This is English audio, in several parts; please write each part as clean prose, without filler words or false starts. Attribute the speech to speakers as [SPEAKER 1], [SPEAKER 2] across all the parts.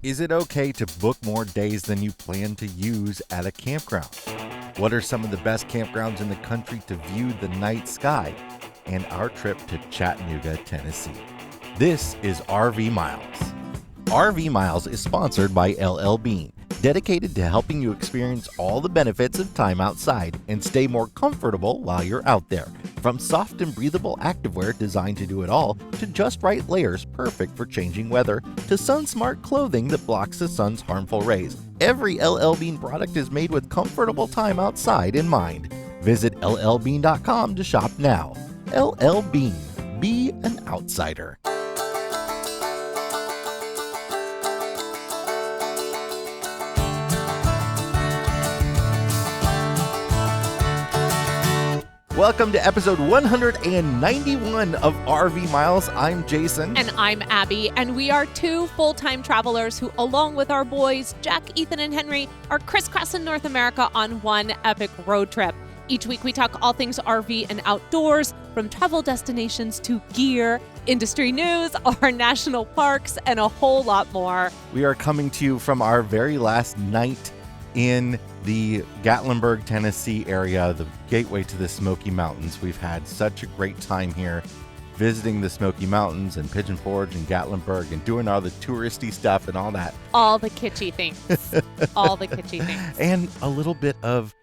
[SPEAKER 1] Is it okay to book more days than you plan to use at a campground? What are some of the best campgrounds in the country to view the night sky? And our trip to Chattanooga, Tennessee. This is RV Miles. RV Miles is sponsored by LL Bean, dedicated to helping you experience all the benefits of time outside and stay more comfortable while you're out there. From soft and breathable activewear designed to do it all, to just right layers perfect for changing weather, to sun-smart clothing that blocks the sun's harmful rays. Every LL Bean product is made with comfortable time outside in mind. Visit llbean.com to shop now. LL Bean. Be an outsider. Welcome to episode 191 of RV Miles. I'm Jason.
[SPEAKER 2] And I'm Abby, and we are two full-time travelers who, along with our boys, Jack, Ethan, and Henry, are crisscrossing North America on one epic road trip. Each week we talk all things RV and outdoors, from travel destinations to gear, industry news, our national parks, and a whole lot more.
[SPEAKER 1] We are coming to you from our very last night in the Gatlinburg, Tennessee area, the gateway to the Smoky Mountains. We've had such a great time here visiting the Smoky Mountains and Pigeon Forge and Gatlinburg and doing all the touristy stuff and all that.
[SPEAKER 2] All the kitschy things. All the kitschy things.
[SPEAKER 1] And a little bit of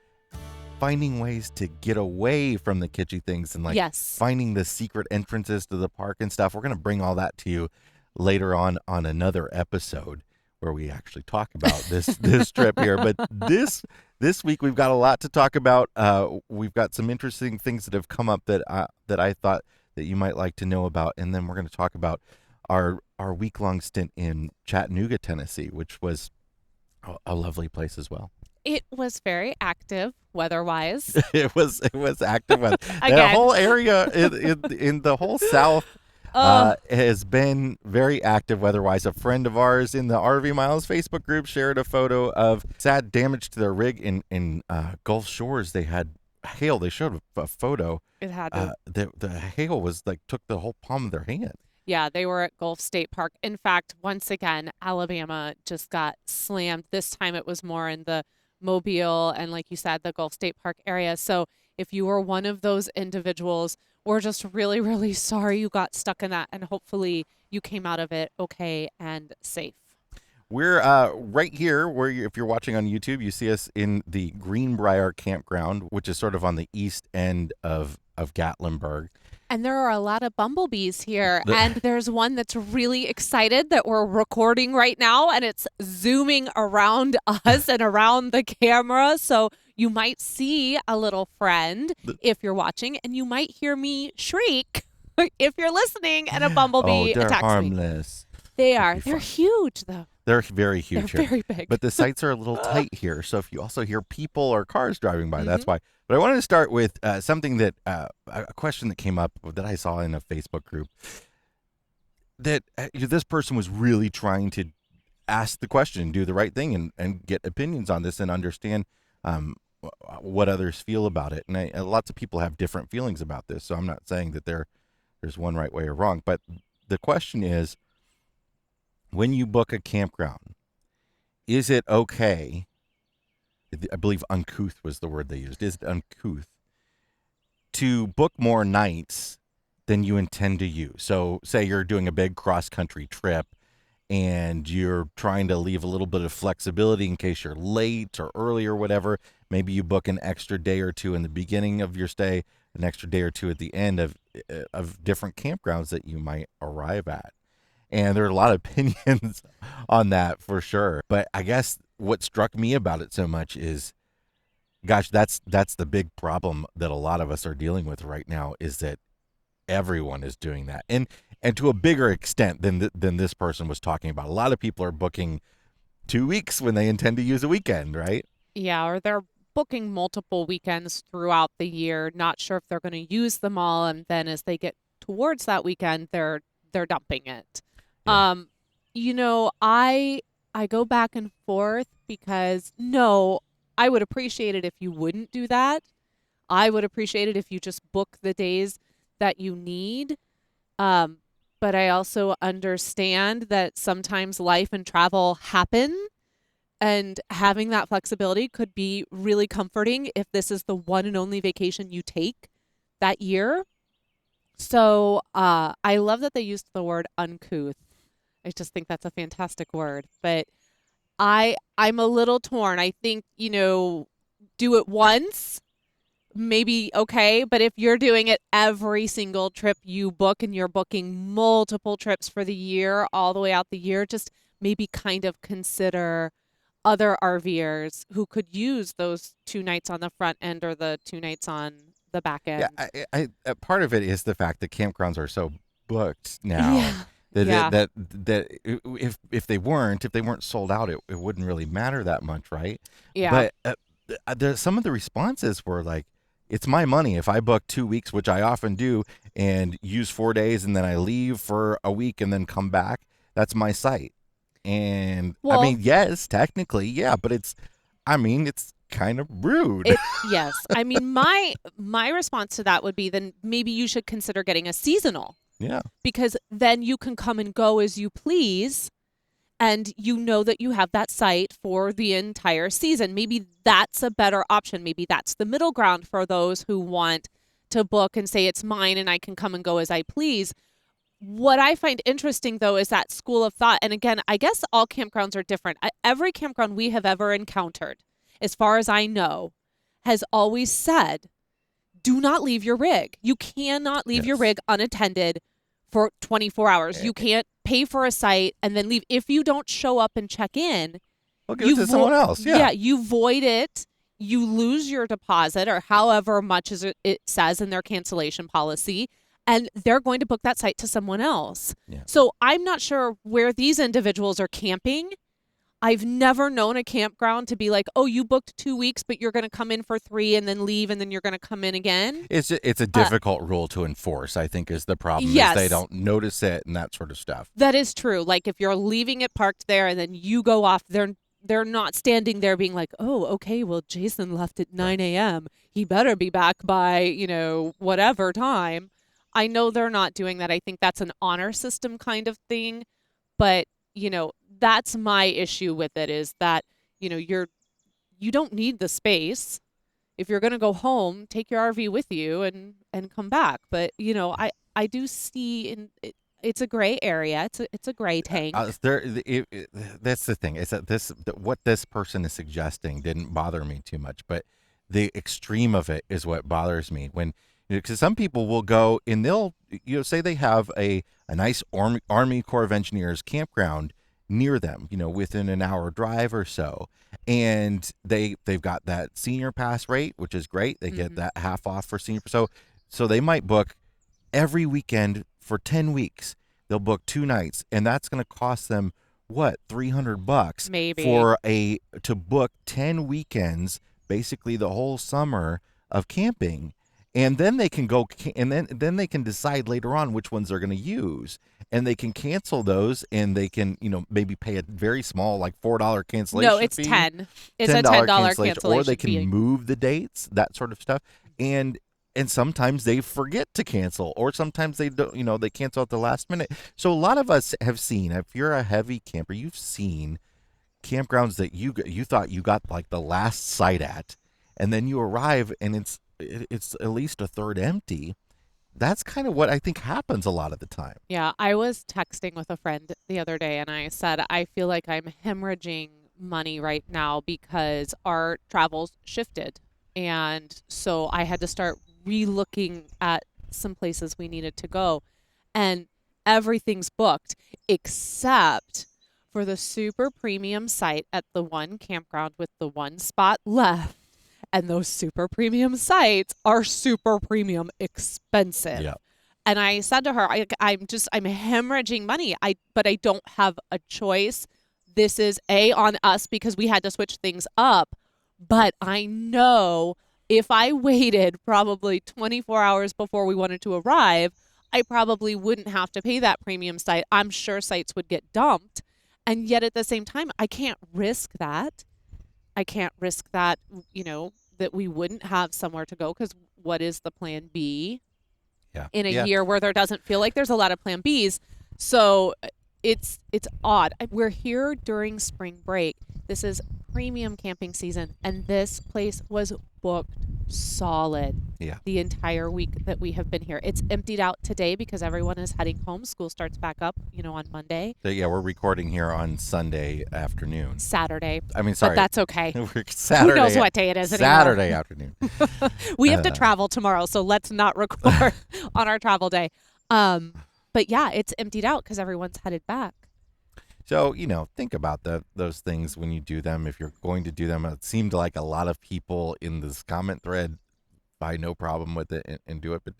[SPEAKER 1] finding ways to get away from the kitschy things and finding the secret entrances to the park and stuff. We're going to bring all that to you later on another episode where we actually talk about this trip here. But this week we've got a lot to talk about. We've got some interesting things that have come up that I thought that you might like to know about, and then we're going to talk about our week-long stint in Chattanooga, Tennessee, which was a lovely place as well.
[SPEAKER 2] It was very active weather-wise.
[SPEAKER 1] It was active weather. The whole area in the whole South has been very active weather-wise. A friend of ours in the RV Miles Facebook group shared a photo of sad damage to their rig in Gulf Shores. They had hail. They showed a photo.
[SPEAKER 2] It had
[SPEAKER 1] the hail was took the whole palm of their hand.
[SPEAKER 2] Yeah, they were at Gulf State Park. In fact, once again, Alabama just got slammed. This time it was more in the Mobile and, like you said, the Gulf State Park area. So if you were one of those individuals, we're just really, really sorry you got stuck in that, and hopefully you came out of it okay and safe.
[SPEAKER 1] We're right here where if you're watching on YouTube, you see us in the Greenbrier campground, which is sort of on the east end of Gatlinburg.
[SPEAKER 2] And there are a lot of bumblebees here, and there's one that's really excited that we're recording right now, and it's zooming around us and around the camera. So you might see a little friend if you're watching, and you might hear me shriek if you're listening and a bumblebee attacks me.
[SPEAKER 1] They're harmless.
[SPEAKER 2] They are. They're huge, though.
[SPEAKER 1] They're very huge.
[SPEAKER 2] They're very big.
[SPEAKER 1] But the sites are a little tight here, so if you also hear people or cars driving by, that's why. But I wanted to start with something that a question that came up that I saw in a Facebook group, that this person was really trying to ask the question, do the right thing, and get opinions on this and understand what others feel about it. And lots of people have different feelings about this, so I'm not saying that there's one right way or wrong. But the question is, when you book a campground, is it okay? I believe uncouth was the word they used. Is it uncouth to book more nights than you intend to use? So say you're doing a big cross-country trip and you're trying to leave a little bit of flexibility in case you're late or early or whatever. Maybe you book an extra day or two in the beginning of your stay, an extra day or two at the end of different campgrounds that you might arrive at. And there are a lot of opinions on that for sure. But I guess what struck me about it so much is, gosh, that's the big problem that a lot of us are dealing with right now, is that everyone is doing that. And to a bigger extent than this person was talking about. A lot of people are booking 2 weeks when they intend to use a weekend, right?
[SPEAKER 2] Yeah, or they're booking multiple weekends throughout the year, not sure if they're going to use them all, and then as they get towards that weekend, they're dumping it. Yeah. I go back and forth because I would appreciate it if you wouldn't do that. I would appreciate it if you just book the days that you need. But but I also understand that sometimes life and travel happen, and having that flexibility could be really comforting if this is the one and only vacation you take that year. So I love that they used the word uncouth. I just think that's a fantastic word. But I'm a little torn. I think, do it once, maybe okay, but if you're doing it every single trip you book and you're booking multiple trips for the year, all the way out the year, just maybe kind of consider other RVers who could use those 2 nights on the front end or the 2 nights on the back
[SPEAKER 1] Yeah,
[SPEAKER 2] end.
[SPEAKER 1] part of it is the fact that campgrounds are so booked now
[SPEAKER 2] Yeah.
[SPEAKER 1] that
[SPEAKER 2] Yeah.
[SPEAKER 1] if they weren't sold out, it wouldn't really matter that much, right?
[SPEAKER 2] Yeah.
[SPEAKER 1] But some of the responses were like, "It's my money. If I book 2 weeks, which I often do, and use 4 days, and then I leave for a week and then come back, that's my site." And I
[SPEAKER 2] Well,
[SPEAKER 1] mean, yes, technically, yeah, but it's kind of rude.
[SPEAKER 2] yes. I mean, my response to that would be then maybe you should consider getting a seasonal,
[SPEAKER 1] Yeah.
[SPEAKER 2] because then you can come and go as you please, and you know that you have that site for the entire season. Maybe that's a better option. Maybe that's the middle ground for those who want to book and say it's mine and I can come and go as I please. What I find interesting though is that school of thought. And again, I guess all campgrounds are different. Every campground we have ever encountered, as far as I know, has always said, do not leave your rig. You cannot leave your
[SPEAKER 1] Yes.
[SPEAKER 2] rig unattended for 24 hours.
[SPEAKER 1] Eh,
[SPEAKER 2] You can't pay for a site and then leave. If you don't show up and check in,
[SPEAKER 1] We'll give it to someone else. Yeah.
[SPEAKER 2] you void it. You lose your deposit or however much as it says in their cancellation policy, and they're going to book that site to someone else.
[SPEAKER 1] Yeah.
[SPEAKER 2] So I'm not sure where these individuals are camping. I've never known a campground to be like, oh, you booked 2 weeks, but you're going to come in for 3 and then leave, and then you're going to come in again.
[SPEAKER 1] It's a
[SPEAKER 2] Uh,
[SPEAKER 1] difficult rule to enforce, I think, is the problem, is they
[SPEAKER 2] yes,
[SPEAKER 1] don't notice it and that sort of stuff.
[SPEAKER 2] that is true. Like if you're leaving it parked there and then you go off, they're not standing there being like, oh, okay, well, Jason left at 9 a.m. He better be back by, whatever time. I know they're not doing that. I think that's an honor system kind of thing. But, that's my issue with it, is that, you don't need the space. If you're going to go home, take your RV with you and come back. But, I do see it's a gray area. It's a gray tank.
[SPEAKER 1] That's the thing, is that what this person is suggesting didn't bother me too much, but the extreme of it is what bothers me. When, because some people will go and they'll, say they have a nice Army Corps of Engineers campground near them, within an hour drive or so, and they've got that senior pass rate, which is great. They get that half off for senior, so they might book every weekend for 10 weeks. They'll book 2 nights, and that's going to cost them what, $300
[SPEAKER 2] Maybe.
[SPEAKER 1] to book 10 weekends, basically the whole summer of camping. And then they can go, and then they can decide later on which ones they're going to use, and they can cancel those, and they can, maybe pay a very small, like $4 cancellation
[SPEAKER 2] No, it's
[SPEAKER 1] fee,
[SPEAKER 2] 10. It's a $10 cancellation
[SPEAKER 1] or they can
[SPEAKER 2] fee.
[SPEAKER 1] move the dates, that sort of stuff. And sometimes they forget to cancel, or sometimes they don't, they cancel at the last minute. So a lot of us have seen, if you're a heavy camper, you've seen campgrounds that you thought you got like the last site at, and then you arrive and it's at least a third empty. That's kind of what I think happens a lot of the time.
[SPEAKER 2] Yeah, I was texting with a friend the other day and I said, I feel like I'm hemorrhaging money right now because our travels shifted. And so I had to start re-looking at some places we needed to go. And everything's booked except for the super premium site at the one campground with the one spot left. And those super premium sites are super premium expensive.
[SPEAKER 1] Yeah.
[SPEAKER 2] And I said to her, I'm hemorrhaging money. But I don't have a choice. This is on us because we had to switch things up. But I know if I waited probably 24 hours before we wanted to arrive, I probably wouldn't have to pay that premium site. I'm sure sites would get dumped. And yet at the same time, I can't risk that. I can't risk that, that we wouldn't have somewhere to go, because what is the plan B
[SPEAKER 1] Yeah.
[SPEAKER 2] in a year where there doesn't feel like there's a lot of plan Bs? So it's odd. We're here during spring break. This is premium camping season, and this place was booked solid
[SPEAKER 1] Yeah.
[SPEAKER 2] the entire week that we have been here. It's emptied out today because everyone is heading home. School starts back up, on Monday,
[SPEAKER 1] So, yeah, we're recording here on Sunday afternoon.
[SPEAKER 2] Saturday.
[SPEAKER 1] I mean,
[SPEAKER 2] But
[SPEAKER 1] sorry.
[SPEAKER 2] that's okay.
[SPEAKER 1] Saturday.
[SPEAKER 2] Who knows what day it is anymore?
[SPEAKER 1] Saturday afternoon.
[SPEAKER 2] We have to travel tomorrow, so let's not record on our travel day. But yeah, it's emptied out because everyone's headed back.
[SPEAKER 1] So, think about those things when you do them. If you're going to do them, it seemed like a lot of people in this comment thread find no problem with it and do it. But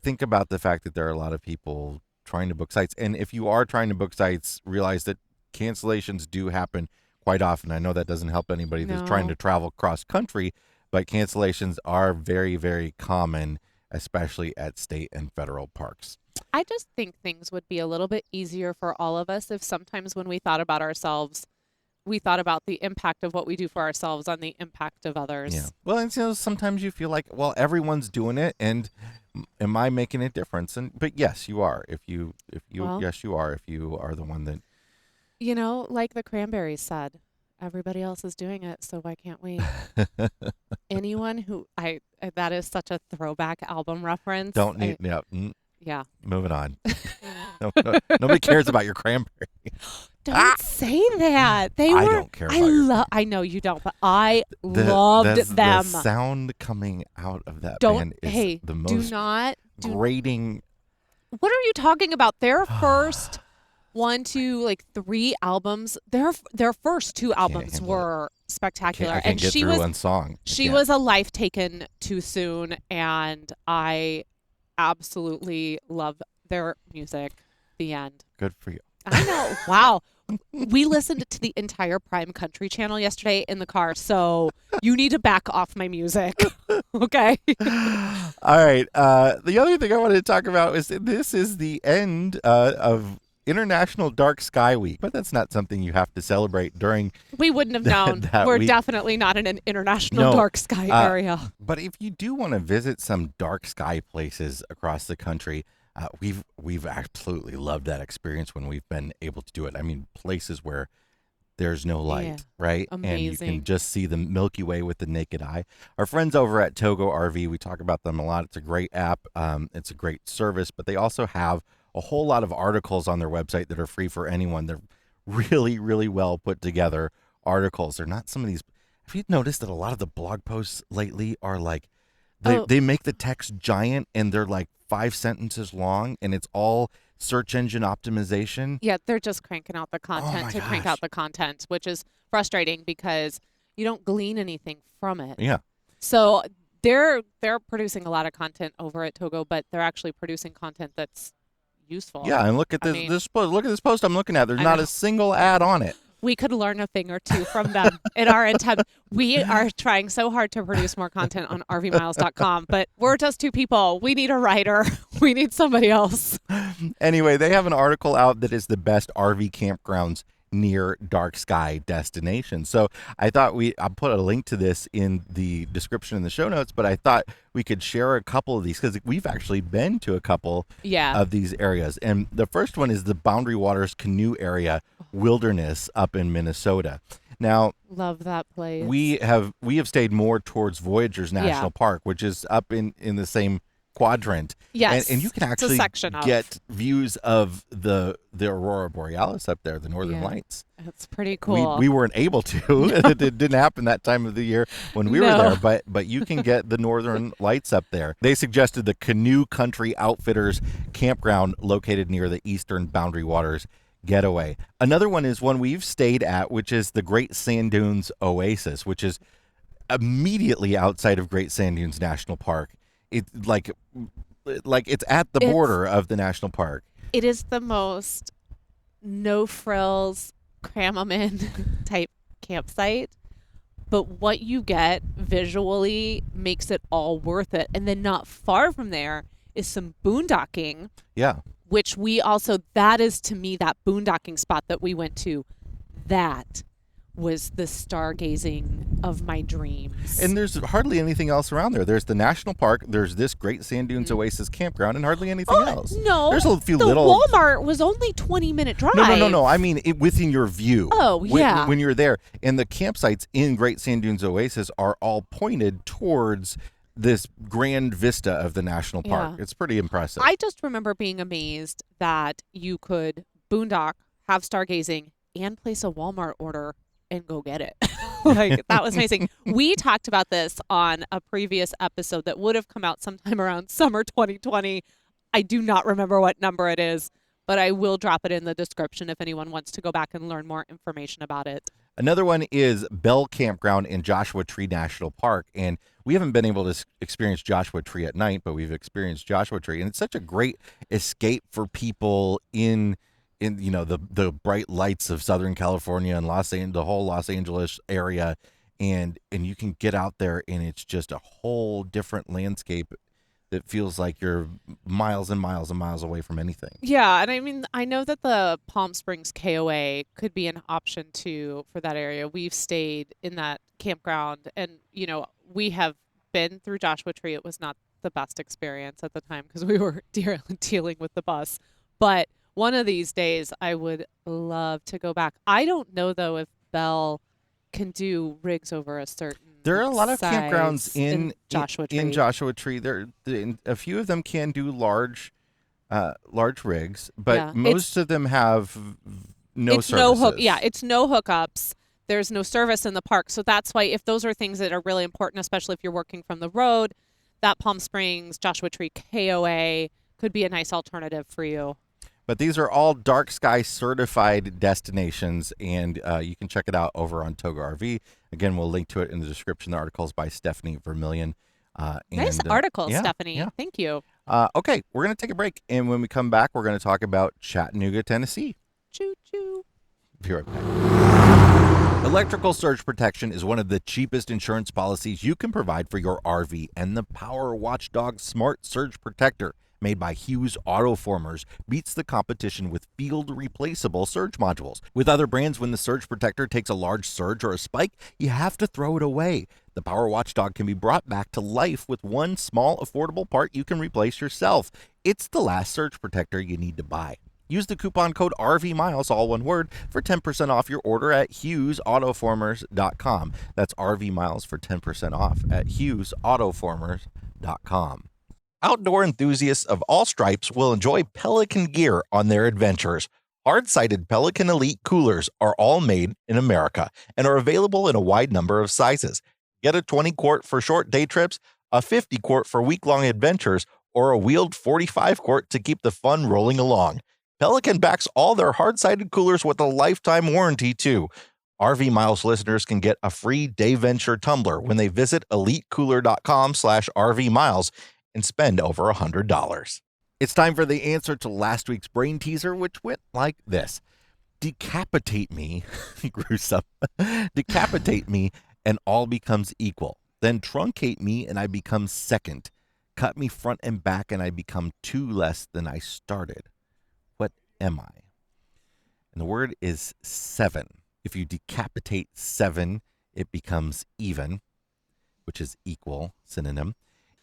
[SPEAKER 1] think about the fact that there are a lot of people trying to book sites. And if you are trying to book sites, realize that cancellations do happen quite often. I know that doesn't help anybody that's trying to travel cross country, but cancellations are very, very common, especially at state and federal parks.
[SPEAKER 2] I just think things would be a little bit easier for all of us if sometimes when we thought about ourselves, we thought about the impact of what we do for ourselves on the impact of others.
[SPEAKER 1] Yeah. Well, and sometimes you feel like, well, everyone's doing it, and am I making a difference? But yes, you are. Yes, you are. If you are the one that,
[SPEAKER 2] like the Cranberries said, everybody else is doing it, so why can't we? Anyone who that is such a throwback album reference. Yeah.
[SPEAKER 1] Moving on. Nobody cares about your cranberry.
[SPEAKER 2] Don't say that.
[SPEAKER 1] I don't care about
[SPEAKER 2] I know you don't, but I loved them.
[SPEAKER 1] The sound coming out of that band is the most grating.
[SPEAKER 2] What are you talking about? Their first 3 albums. Their first 2 albums were spectacular.
[SPEAKER 1] I can't get through one song.
[SPEAKER 2] She was a life taken too soon, and I absolutely love their music. The end.
[SPEAKER 1] Good for you.
[SPEAKER 2] I know. Wow. We listened to the entire Prime Country channel yesterday in the car, so you need to back off my music. Okay.
[SPEAKER 1] All right. The other thing I wanted to talk about is this is the end of International Dark Sky Week, but that's not something you have to celebrate during.
[SPEAKER 2] We wouldn't have known. We're definitely not in an international dark sky area.
[SPEAKER 1] But if you do want to visit some dark sky places across the country, we've absolutely loved that experience when we've been able to do it. I mean, places where there's no light, right?
[SPEAKER 2] Amazing.
[SPEAKER 1] And you can just see the Milky Way with the naked eye. Our friends over at Togo RV, we talk about them a lot. It's a great app. It's a great service, but they also have a whole lot of articles on their website that are free for anyone. They're really, really well put together articles. They're not some of these. Have you noticed that a lot of the blog posts lately are like, they make the text giant and they're like 5 sentences long, and it's all search engine optimization.
[SPEAKER 2] Yeah, they're just cranking out the content crank out the content, which is frustrating because you don't glean anything from it.
[SPEAKER 1] Yeah.
[SPEAKER 2] So they're producing a lot of content over at Togo, but they're actually producing content that's useful.
[SPEAKER 1] Yeah, and look at this post. Look at this post I'm looking at. There's not a single ad on it.
[SPEAKER 2] We could learn a thing or two from them in our attempt. We are trying so hard to produce more content on rvmiles.com, but we're just 2 people. We need a writer. We need somebody else.
[SPEAKER 1] Anyway, they have an article out that is the best RV campgrounds near dark sky destinations. So I thought I'll put a link to this in the description in the show notes, but I thought we could share a couple of these because we've actually been to a couple of these areas. And the first one is the Boundary Waters Canoe Area Wilderness up in Minnesota. Now,
[SPEAKER 2] love that place.
[SPEAKER 1] We have stayed more towards Voyageurs National Park, which is up in the same quadrant.
[SPEAKER 2] Yes.
[SPEAKER 1] And you can actually get views of the Aurora Borealis up there, the Northern Lights.
[SPEAKER 2] That's pretty cool.
[SPEAKER 1] We weren't able to. It didn't happen that time of the year when we were there, but you can get the Northern Lights up there. They suggested the Canoe Country Outfitters campground located near the eastern Boundary Waters Getaway. Another one is one we've stayed at, which is the Great Sand Dunes Oasis, which is immediately outside of Great Sand Dunes National Park. It's like it's at the border of the national park.
[SPEAKER 2] It is the most no frills, cram 'em in type campsite. But what you get visually makes it all worth it. And then not far from there is some boondocking.
[SPEAKER 1] Yeah.
[SPEAKER 2] Which that is to me that boondocking spot that we went to. That was the stargazing of my dreams.
[SPEAKER 1] And there's hardly anything else around there. There's the national park. There's this Great Sand Dunes Oasis campground, and hardly anything else.
[SPEAKER 2] No,
[SPEAKER 1] there's a few
[SPEAKER 2] the
[SPEAKER 1] little.
[SPEAKER 2] Walmart was only 20-minute drive.
[SPEAKER 1] No. I mean, within your view.
[SPEAKER 2] Oh, yeah.
[SPEAKER 1] When you're there, and the campsites in Great Sand Dunes Oasis are all pointed towards this grand vista of the national park.
[SPEAKER 2] Yeah.
[SPEAKER 1] It's pretty impressive.
[SPEAKER 2] I just remember being amazed that you could boondock, have stargazing, and place a Walmart order and go get it. Like, that was amazing. We talked about this on a previous episode that would have come out sometime around summer 2020. I do not remember what number it is, but I will drop it in the description if anyone wants to go back and learn more information about it.
[SPEAKER 1] Another one is Bell Campground in Joshua Tree National Park. And we haven't been able to experience Joshua Tree at night, but we've experienced Joshua Tree. And it's such a great escape for people in the bright lights of Southern California and the whole Los Angeles area. And you can get out there, and it's just a whole different landscape that feels like you're miles and miles and miles away from anything.
[SPEAKER 2] Yeah, and I mean, I know that the Palm Springs KOA could be an option too for that area. We've stayed in that campground, and we have been through Joshua Tree. It was not the best experience at the time because we were dealing with the bus. But one of these days, I would love to go back. I don't know though if Bell can do rigs over a certain.
[SPEAKER 1] There are a lot of campgrounds in
[SPEAKER 2] Joshua Tree.
[SPEAKER 1] In Joshua Tree, a few of them can do large rigs, but most of them have no services.
[SPEAKER 2] It's no hookups. There's no service in the park, so that's why if those are things that are really important, especially if you're working from the road, that Palm Springs Joshua Tree KOA could be a nice alternative for you.
[SPEAKER 1] But these are all dark sky certified destinations, and you can check it out over on Toga RV. Again, we'll link to it in the description. The article is by Stephanie Vermillion.
[SPEAKER 2] Nice article, Stephanie. Yeah. Thank you.
[SPEAKER 1] Okay, we're going to take a break, and when we come back, we're going to talk about Chattanooga, Tennessee.
[SPEAKER 2] Choo-choo.
[SPEAKER 1] Be right back. Electrical surge protection is one of the cheapest insurance policies you can provide for your RV, and the Power Watchdog Smart Surge Protector, made by Hughes Autoformers, beats the competition with field replaceable surge modules. With other brands, when the surge protector takes a large surge or a spike, you have to throw it away. The Power Watchdog can be brought back to life with one small, affordable part you can replace yourself. It's the last surge protector you need to buy. Use the coupon code RVMiles, all one word, for 10% off your order at HughesAutoformers.com. That's RVMiles for 10% off at HughesAutoformers.com. Outdoor enthusiasts of all stripes will enjoy Pelican gear on their adventures. Hard-sided Pelican Elite coolers are all made in America and are available in a wide number of sizes. Get a 20-quart for short day trips, a 50-quart for week-long adventures, or a wheeled 45-quart to keep the fun rolling along. Pelican backs all their hard-sided coolers with a lifetime warranty, too. RV Miles listeners can get a free Day Venture tumbler when they visit elitecooler.com/RVMiles and spend over $100. It's time for the answer to last week's brain teaser, which went like this. Decapitate me, gruesome, decapitate me and all becomes equal. Then truncate me and I become second. Cut me front and back and I become two less than I started. What am I? And the word is seven. If you decapitate seven, it becomes even, which is equal, synonym.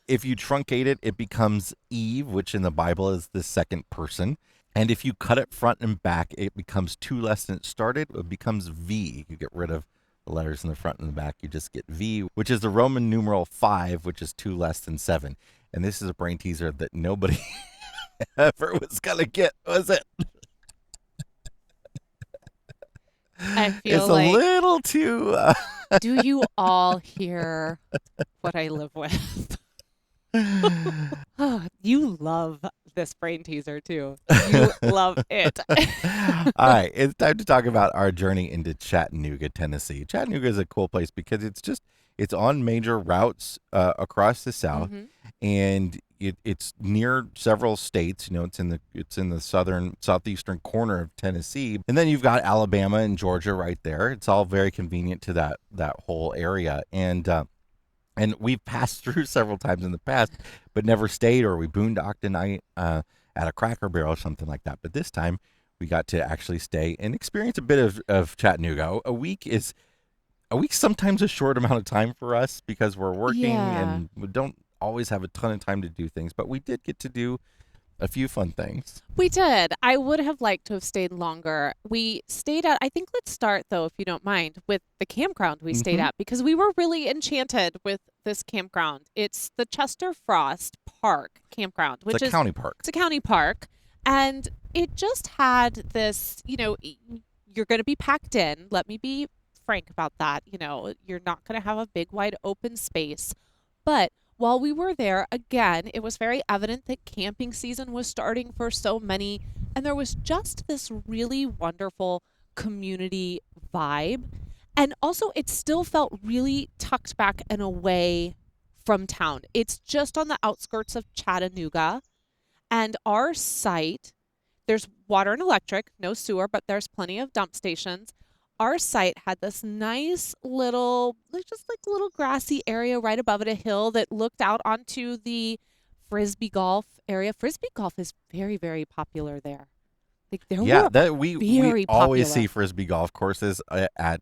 [SPEAKER 1] If you truncate it, it becomes Eve, which in the Bible is the second person. And if you cut it front and back, it becomes two less than it started. It becomes V. You get rid of the letters in the front and the back. You just get V, which is the Roman numeral 5, which is two less than 7. And this is a brain teaser that nobody ever was going to get, was it?
[SPEAKER 2] I feel
[SPEAKER 1] it's
[SPEAKER 2] like,
[SPEAKER 1] a little too...
[SPEAKER 2] do you all hear what I live with? Oh, you love this brain teaser too. You love it.
[SPEAKER 1] All right, it's time to talk about our journey into Chattanooga, Tennessee. Chattanooga is a cool place because it's on major routes across the South, and it's near several states. You know, it's in the southeastern corner of Tennessee, and then you've got Alabama and Georgia right there. It's all very convenient to that whole area, and we've passed through several times in the past, but never stayed, or we boondocked a night at a Cracker Barrel or something like that. But this time we got to actually stay and experience a bit of Chattanooga. A week is a week's sometimes a short amount of time for us because we're working
[SPEAKER 2] Yeah.
[SPEAKER 1] and we don't always have a ton of time to do things, but we did get to do a few fun things.
[SPEAKER 2] We did. I would have liked to have stayed longer. We stayed at, I think let's start though, if you don't mind, with the campground we stayed
[SPEAKER 1] Hmm.
[SPEAKER 2] at because we were really enchanted with this campground. It's the Chester Frost Park campground,
[SPEAKER 1] It's a
[SPEAKER 2] which is
[SPEAKER 1] county park.
[SPEAKER 2] it's a county park. And it just had this, you're going to be packed in. Let me be frank about that. You're not going to have a big, wide open space. But while we were there, again, it was very evident that camping season was starting for so many, and there was just this really wonderful community vibe. And also, it still felt really tucked back and away from town. It's just on the outskirts of Chattanooga, and our site, there's water and electric, no sewer, but there's plenty of dump stations. Our site had this nice little, like just like little grassy area right above it, a hill that looked out onto the frisbee golf area. Frisbee golf is very, very popular there. Like there
[SPEAKER 1] Yeah,
[SPEAKER 2] were
[SPEAKER 1] that we
[SPEAKER 2] very
[SPEAKER 1] always see
[SPEAKER 2] popular.
[SPEAKER 1] frisbee golf courses at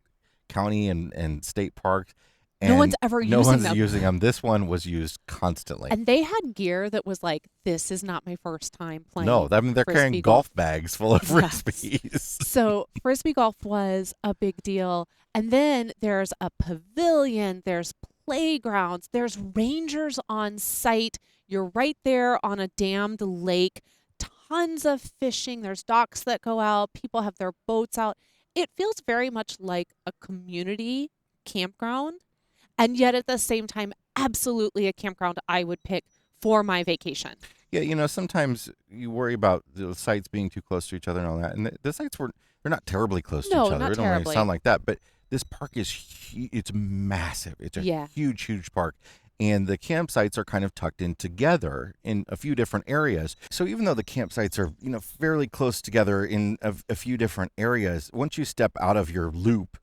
[SPEAKER 1] county and state parks,
[SPEAKER 2] No one's
[SPEAKER 1] and
[SPEAKER 2] ever
[SPEAKER 1] no
[SPEAKER 2] using
[SPEAKER 1] one's
[SPEAKER 2] them.
[SPEAKER 1] using them. This one was used constantly.
[SPEAKER 2] And they had gear that was like, this is not my first time
[SPEAKER 1] No,
[SPEAKER 2] playing
[SPEAKER 1] I mean they're carrying
[SPEAKER 2] frisbee golf.
[SPEAKER 1] golf bags full of
[SPEAKER 2] Yes.
[SPEAKER 1] frisbees.
[SPEAKER 2] So frisbee golf was a big deal. And then there's a pavilion, there's playgrounds, there's rangers on site. You're right there on a dammed lake. Tons of fishing. There's docks that go out. People have their boats out. It feels very much like a community campground. And yet at the same time, absolutely a campground I would pick for my vacation.
[SPEAKER 1] Yeah, sometimes you worry about the sites being too close to each other and all that, and the sites they're not terribly close to each
[SPEAKER 2] No,
[SPEAKER 1] other.
[SPEAKER 2] not
[SPEAKER 1] It don't really
[SPEAKER 2] terribly.
[SPEAKER 1] sound like that, but this park is it's massive. It's a
[SPEAKER 2] Yeah.
[SPEAKER 1] huge, huge park. And the campsites are kind of tucked in together in a few different areas. So even though the campsites are, fairly close together in a few different areas, once you step out of your loop,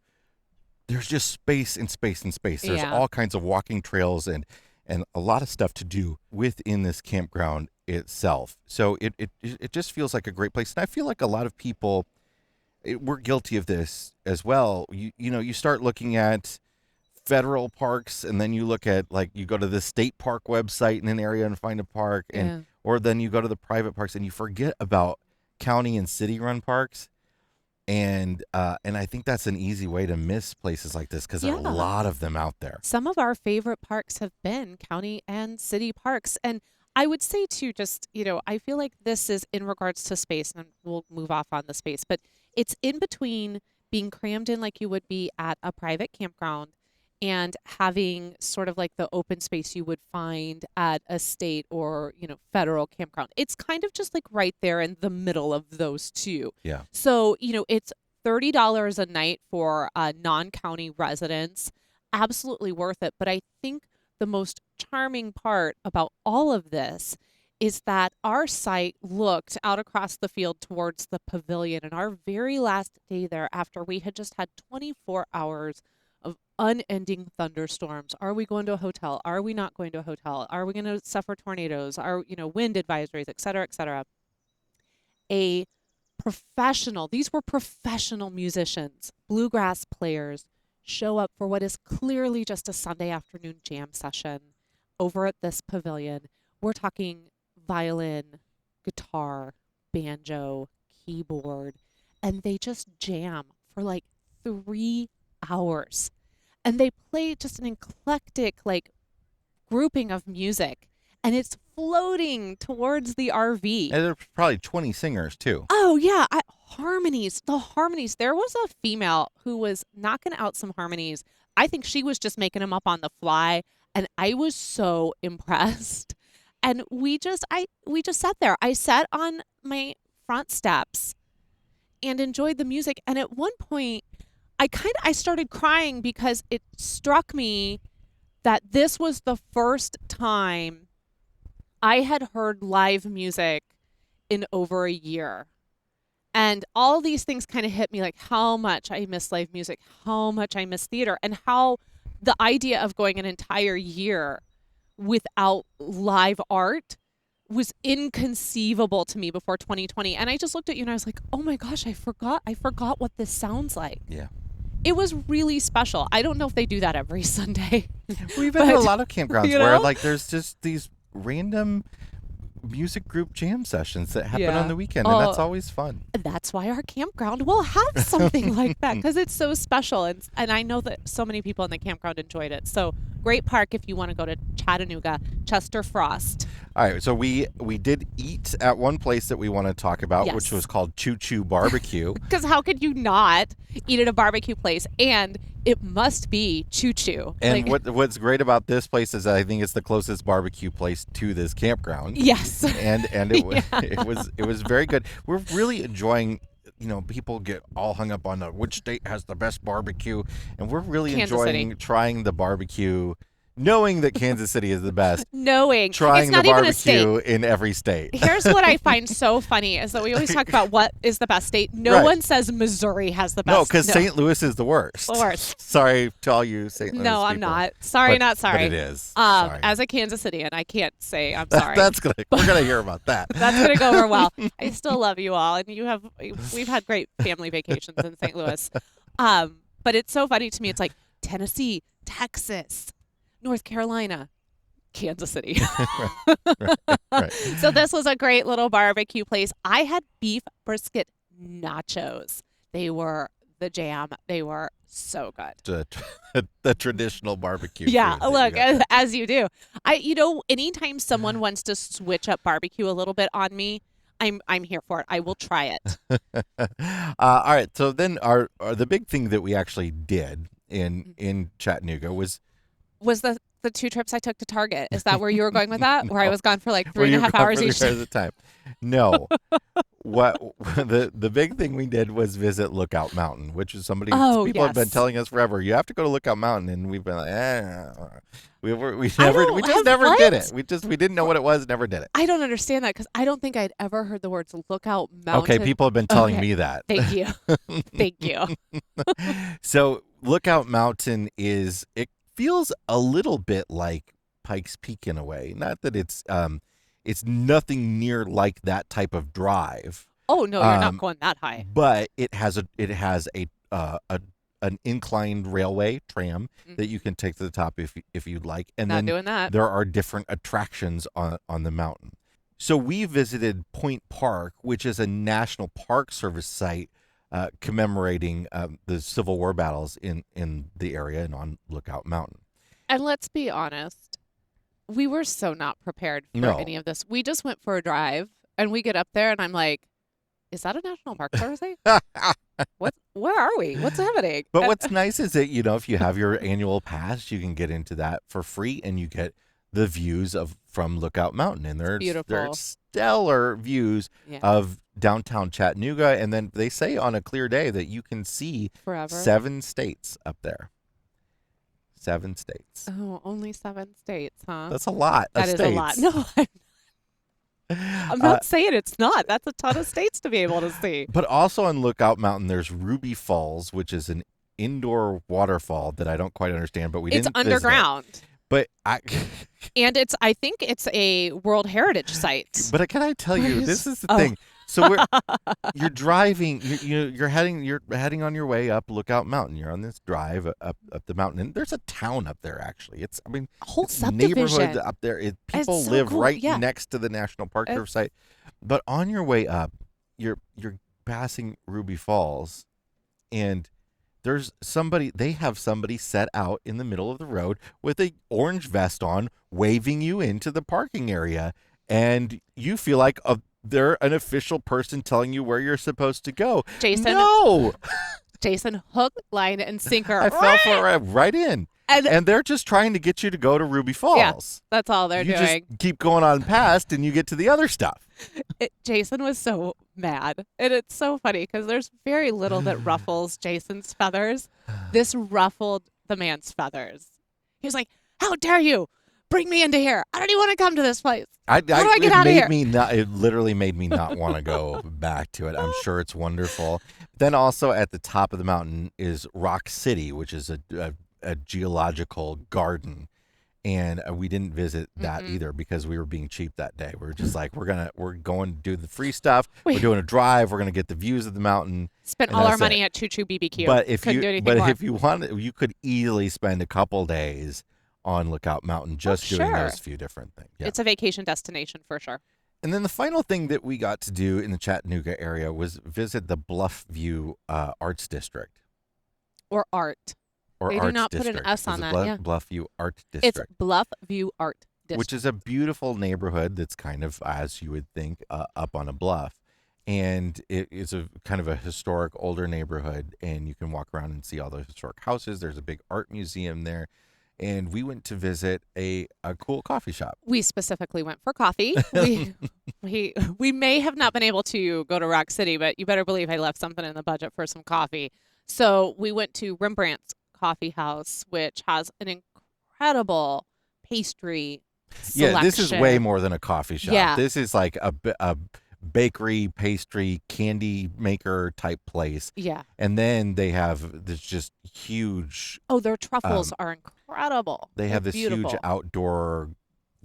[SPEAKER 1] there's just space and space and space. There's
[SPEAKER 2] Yeah.
[SPEAKER 1] all kinds of walking trails and a lot of stuff to do within this campground itself. So it just feels like a great place. And I feel like a lot of people we're guilty of this as well. You start looking at federal parks and then you look at like you go to the state park website in an area and find a park and
[SPEAKER 2] Yeah.
[SPEAKER 1] or then you go to the private parks and you forget about county and city run parks and I think that's an easy way to miss places like this because there are a
[SPEAKER 2] Yeah.
[SPEAKER 1] lot of them out there.
[SPEAKER 2] Some of our favorite parks have been county and city parks. And I would say, too, just, I feel like this is in regards to space, and we'll move off on the space, but it's in between being crammed in like you would be at a private campground and having sort of like the open space you would find at a state or, federal campground. It's kind of just like right there in the middle of those two.
[SPEAKER 1] Yeah.
[SPEAKER 2] So, it's $30 a night for non-county residents. Absolutely worth it. But I think the most charming part about all of this is that our site looked out across the field towards the pavilion. And our very last day there, after we had just had 24 hours of unending thunderstorms. Are we going to a hotel? Are we not going to a hotel? Are we going to suffer tornadoes? Are, wind advisories, et cetera, et cetera. A professional, these were professional musicians, bluegrass players, show up for what is clearly just a Sunday afternoon jam session over at this pavilion. We're talking violin, guitar, banjo, keyboard, and they just jam for like 3 hours. And they play just an eclectic, like, grouping of music, and it's floating towards the RV.
[SPEAKER 1] And there's probably 20 singers too.
[SPEAKER 2] Oh yeah, harmonies. The harmonies. There was a female who was knocking out some harmonies. I think she was just making them up on the fly, and I was so impressed. And we just sat there. I sat on my front steps and enjoyed the music. And at one point, I started crying because it struck me that this was the first time I had heard live music in over a year. And all these things kind of hit me, like how much I miss live music, how much I miss theater, and how the idea of going an entire year without live art was inconceivable to me before 2020. And I just looked at you and I was like, "Oh my gosh, I forgot what this sounds like."
[SPEAKER 1] Yeah.
[SPEAKER 2] It was really special. I don't know if they do that every Sunday.
[SPEAKER 1] We've been to a
[SPEAKER 2] but,
[SPEAKER 1] lot of campgrounds
[SPEAKER 2] you
[SPEAKER 1] where
[SPEAKER 2] know?
[SPEAKER 1] like there's just these random music group jam sessions that happen on
[SPEAKER 2] Yeah.
[SPEAKER 1] the weekend, and that's
[SPEAKER 2] Oh,
[SPEAKER 1] always fun.
[SPEAKER 2] that's why our campground will have something like that because it's so special. And I know that so many people in the campground enjoyed it. So great park if you want to go to Chattanooga, Chester Frost.
[SPEAKER 1] All right, so we did eat at one place that we want to talk about, which was
[SPEAKER 2] Yes.
[SPEAKER 1] called Choo Choo Barbecue.
[SPEAKER 2] Because how could you not eat at a barbecue place? And it must be choo choo.
[SPEAKER 1] And what's great about this place is I think it's the closest barbecue place to this campground.
[SPEAKER 2] Yes.
[SPEAKER 1] And it was
[SPEAKER 2] Yeah.
[SPEAKER 1] it was very good. We're really enjoying. People get all hung up on which state has the best barbecue, and we're really
[SPEAKER 2] Kansas City.
[SPEAKER 1] enjoying trying the barbecue, knowing that Kansas City is the best.
[SPEAKER 2] Knowing
[SPEAKER 1] Trying
[SPEAKER 2] it's not
[SPEAKER 1] the
[SPEAKER 2] even a state.
[SPEAKER 1] barbecue in every state.
[SPEAKER 2] Here's what I find so funny is that we always talk about what is the best state. No
[SPEAKER 1] Right.
[SPEAKER 2] one says Missouri has the best.
[SPEAKER 1] No, because St. Louis is the worst.
[SPEAKER 2] The worst.
[SPEAKER 1] Sorry to all you St. Louis
[SPEAKER 2] No, I'm
[SPEAKER 1] people.
[SPEAKER 2] not. Sorry,
[SPEAKER 1] But-
[SPEAKER 2] not sorry.
[SPEAKER 1] But it is. Sorry.
[SPEAKER 2] As a Kansas Cityan, I can't say I'm sorry.
[SPEAKER 1] We're gonna hear about that.
[SPEAKER 2] That's gonna go over well. I still love you all, and we've had great family vacations in St. Louis. But it's so funny to me. It's like Tennessee, Texas, North Carolina, Kansas City.
[SPEAKER 1] Right.
[SPEAKER 2] So this was a great little barbecue place. I had beef brisket nachos. They were the jam. They were so good.
[SPEAKER 1] The traditional barbecue.
[SPEAKER 2] Yeah,
[SPEAKER 1] food that
[SPEAKER 2] look,
[SPEAKER 1] you have.
[SPEAKER 2] as you do. Anytime someone wants to switch up barbecue a little bit on me, I'm here for it. I will try it.
[SPEAKER 1] All right. So then the big thing that we actually did in Chattanooga was
[SPEAKER 2] Was the 2 trips I took to Target? Is that where you were going with that? Where I was gone for like
[SPEAKER 1] where you
[SPEAKER 2] 3.5
[SPEAKER 1] were
[SPEAKER 2] hours
[SPEAKER 1] gone for
[SPEAKER 2] each
[SPEAKER 1] 3
[SPEAKER 2] day?
[SPEAKER 1] hours at a time. No. What the big thing we did was visit Lookout Mountain, which is people have been
[SPEAKER 2] yes.
[SPEAKER 1] telling us forever. You have to go to Lookout Mountain, and we've been like, we just
[SPEAKER 2] don't
[SPEAKER 1] never
[SPEAKER 2] have
[SPEAKER 1] did
[SPEAKER 2] what?
[SPEAKER 1] it. We didn't know what it was, never did it.
[SPEAKER 2] I don't understand that because I don't think I'd ever heard the words Lookout Mountain.
[SPEAKER 1] Okay, people have been telling
[SPEAKER 2] Okay.
[SPEAKER 1] me that.
[SPEAKER 2] Thank you. Thank you.
[SPEAKER 1] So Lookout Mountain it feels a little bit like Pikes Peak in a way. Not that it's nothing near like that type of drive.
[SPEAKER 2] Oh no, you're not going that high.
[SPEAKER 1] But it has an inclined railway tram that you can take to the top if you'd like, and
[SPEAKER 2] Not
[SPEAKER 1] then
[SPEAKER 2] doing that.
[SPEAKER 1] there are different attractions on the mountain. So we visited Point Park, which is a National Park Service site commemorating the Civil War battles in the area and on Lookout Mountain.
[SPEAKER 2] And let's be honest, we were so not prepared for
[SPEAKER 1] No.
[SPEAKER 2] any of this. We just went for a drive, and we get up there, and I'm like, "Is that a National Park Service thing? Where are we? What's happening?"
[SPEAKER 1] But what's nice is that, if you have your annual pass, you can get into that for free, and you get the views from Lookout Mountain. And there's
[SPEAKER 2] beautiful.
[SPEAKER 1] stellar views
[SPEAKER 2] Yeah.
[SPEAKER 1] of downtown Chattanooga. And then they say on a clear day that you can see
[SPEAKER 2] Forever.
[SPEAKER 1] 7 states up there. 7 states.
[SPEAKER 2] Oh, only 7 states, huh?
[SPEAKER 1] That's a lot.
[SPEAKER 2] That
[SPEAKER 1] of
[SPEAKER 2] is a lot.
[SPEAKER 1] states.
[SPEAKER 2] No, I'm not saying it's not. That's a ton of states to be able to see.
[SPEAKER 1] But also on Lookout Mountain, there's Ruby Falls, which is an indoor waterfall that I don't quite understand, but
[SPEAKER 2] It's
[SPEAKER 1] didn't visit it.
[SPEAKER 2] underground.
[SPEAKER 1] But
[SPEAKER 2] And I think it's a World Heritage Site.
[SPEAKER 1] But can I tell you, this is the
[SPEAKER 2] Oh.
[SPEAKER 1] thing. So you're driving, you're heading on your way up Lookout Mountain. You're on this drive up the mountain, and there's a town up there. Actually, it's
[SPEAKER 2] A whole
[SPEAKER 1] it's
[SPEAKER 2] subdivision.
[SPEAKER 1] neighborhood up there. People
[SPEAKER 2] so
[SPEAKER 1] live
[SPEAKER 2] cool.
[SPEAKER 1] right
[SPEAKER 2] Yeah.
[SPEAKER 1] next to the National Park Service site. But on your way up, you're passing Ruby Falls, and they have somebody set out in the middle of the road with a orange vest on, waving you into the parking area, and you feel like they're an official person telling you where you're supposed to go.
[SPEAKER 2] Jason,
[SPEAKER 1] No,
[SPEAKER 2] Jason, hook, line, and sinker.
[SPEAKER 1] I fell for it right in,
[SPEAKER 2] And
[SPEAKER 1] and they're just trying to get you to go to Ruby Falls.
[SPEAKER 2] that's all they're
[SPEAKER 1] you
[SPEAKER 2] doing.
[SPEAKER 1] just keep going on past, and you get to the other stuff.
[SPEAKER 2] Jason was so mad. And it's so funny because there's very little that ruffles Jason's feathers. This ruffled the man's feathers. He was like, "How dare you bring me into here? I don't even want to come to this place. How do I get out of here?"
[SPEAKER 1] It literally made me not want to go back to it. I'm sure it's wonderful. Then also at the top of the mountain is Rock City, which is a geological garden. And we didn't visit that
[SPEAKER 2] Mm-mm.
[SPEAKER 1] either because we were being cheap that day. We were just like, we're going to do the free stuff. We're
[SPEAKER 2] We
[SPEAKER 1] doing a drive. We're going to get the views of the mountain,
[SPEAKER 2] spent
[SPEAKER 1] and
[SPEAKER 2] all our
[SPEAKER 1] that's it.
[SPEAKER 2] money at Choo Choo BBQ. Couldn't do anything
[SPEAKER 1] But
[SPEAKER 2] more.
[SPEAKER 1] if you wanted, you could easily spend a couple days on Lookout Mountain
[SPEAKER 2] Oh,
[SPEAKER 1] just doing
[SPEAKER 2] sure.
[SPEAKER 1] those few different things. Yeah.
[SPEAKER 2] It's a vacation destination for sure.
[SPEAKER 1] And then the final thing that we got to do in the Chattanooga area was visit the Bluffview Arts District.
[SPEAKER 2] Or art.
[SPEAKER 1] Or
[SPEAKER 2] They do
[SPEAKER 1] Arts
[SPEAKER 2] not put an
[SPEAKER 1] District.
[SPEAKER 2] S on
[SPEAKER 1] It's
[SPEAKER 2] that. Yeah.
[SPEAKER 1] Bluffview Art
[SPEAKER 2] It's
[SPEAKER 1] District,
[SPEAKER 2] Bluff View Art District.
[SPEAKER 1] which is a beautiful neighborhood that's kind of, as you would think, up on a bluff. And it is a kind of a historic, older neighborhood, and you can walk around and see all the historic houses. There's a big art museum there. And we went to visit a cool coffee shop.
[SPEAKER 2] We specifically went for coffee. We may have not been able to go to Rock City, but you better believe I left something in the budget for some coffee. So we went to Rembrandt's Coffee House, which has an incredible pastry selection.
[SPEAKER 1] Yeah, this is way more than a coffee shop.
[SPEAKER 2] Yeah.
[SPEAKER 1] This is like a bakery, pastry, candy maker type place.
[SPEAKER 2] Yeah.
[SPEAKER 1] And then they have this just huge.
[SPEAKER 2] Oh, their truffles are incredible.
[SPEAKER 1] They have
[SPEAKER 2] They're
[SPEAKER 1] this
[SPEAKER 2] beautiful.
[SPEAKER 1] huge outdoor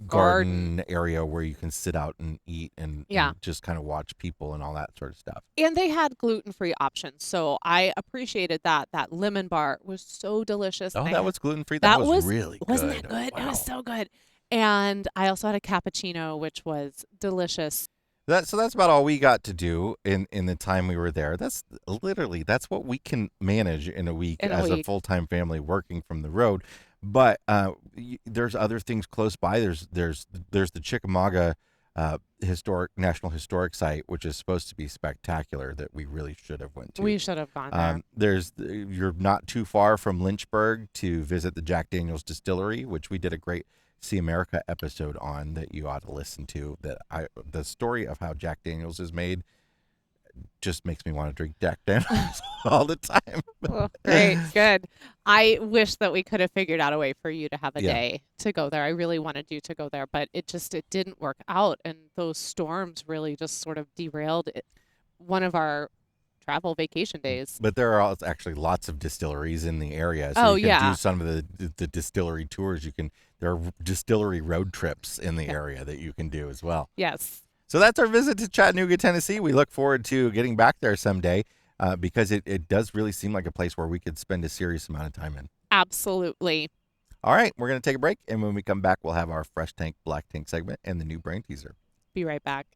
[SPEAKER 1] garden area where you can sit out and eat and just kind of watch people and all that sort of stuff.
[SPEAKER 2] And they had gluten-free options, so I appreciated that. That lemon bar was so delicious.
[SPEAKER 1] Oh, that was gluten-free?
[SPEAKER 2] That
[SPEAKER 1] was really good.
[SPEAKER 2] Wasn't that good?
[SPEAKER 1] Wow.
[SPEAKER 2] It was so good. And I also had a cappuccino, which was delicious.
[SPEAKER 1] So that's about all we got to do in the time we were there. That's what we can manage in a week as a full-time family working from the road. But there's other things close by. There's the Chickamauga National Historic Site, which is supposed to be spectacular, that we really should have went to.
[SPEAKER 2] We should have gone there.
[SPEAKER 1] You're not too far from Lynchburg to visit the Jack Daniel's Distillery, which we did a great See America episode on that you ought to listen to. The story of how Jack Daniel's is made just makes me want to drink Jack Daniel's all the time.
[SPEAKER 2] Oh, great, good. I wish that we could have figured out a way for you to have a day to go there. I really wanted you to go there, but it didn't work out, and those storms really just sort of derailed one of our travel vacation days.
[SPEAKER 1] But there are actually lots of distilleries in the area, so you can do some of the distillery tours. There are distillery road trips in the area that you can do as well.
[SPEAKER 2] Yes.
[SPEAKER 1] So that's our visit to Chattanooga, Tennessee. We look forward to getting back there someday because it does really seem like a place where we could spend a serious amount of time in.
[SPEAKER 2] Absolutely.
[SPEAKER 1] All right, we're going to take a break, and when we come back, we'll have our Fresh Tank Black Tank segment and the new brain teaser.
[SPEAKER 2] Be right back.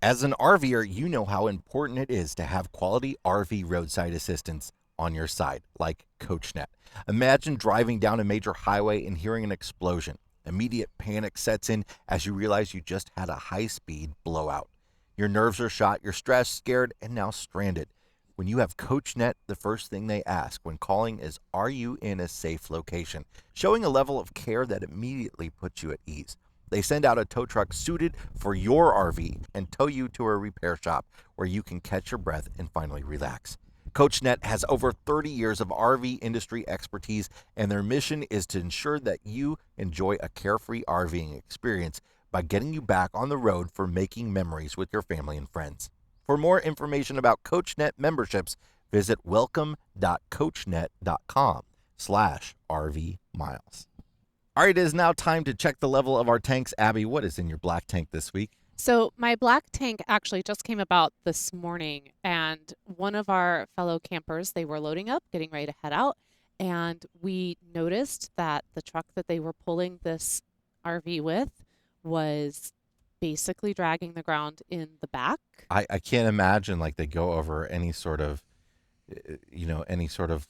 [SPEAKER 1] As an RVer, you know how important it is to have quality RV roadside assistance on your side, like CoachNet. Imagine driving down a major highway and hearing an explosion. Immediate panic sets in as you realize you just had a high-speed blowout. Your nerves are shot, you're stressed, scared, and now stranded. When you have CoachNet, the first thing they ask when calling is, are you in a safe location? Showing a level of care that immediately puts you at ease. They send out a tow truck suited for your RV and tow you to a repair shop where you can catch your breath and finally relax. CoachNet has over 30 years of RV industry expertise, and their mission is to ensure that you enjoy a carefree RVing experience by getting you back on the road for making memories with your family and friends. For more information about CoachNet memberships, visit welcome.coachnet.com/RV miles. All right, it is now time to check the level of our tanks. Abby, what is in your black tank this week?
[SPEAKER 2] So my black tank actually just came about this morning, and one of our fellow campers, they were loading up, getting ready to head out, and we noticed that the truck that they were pulling this RV with was basically dragging the ground in the back.
[SPEAKER 1] I can't imagine like they go over any sort of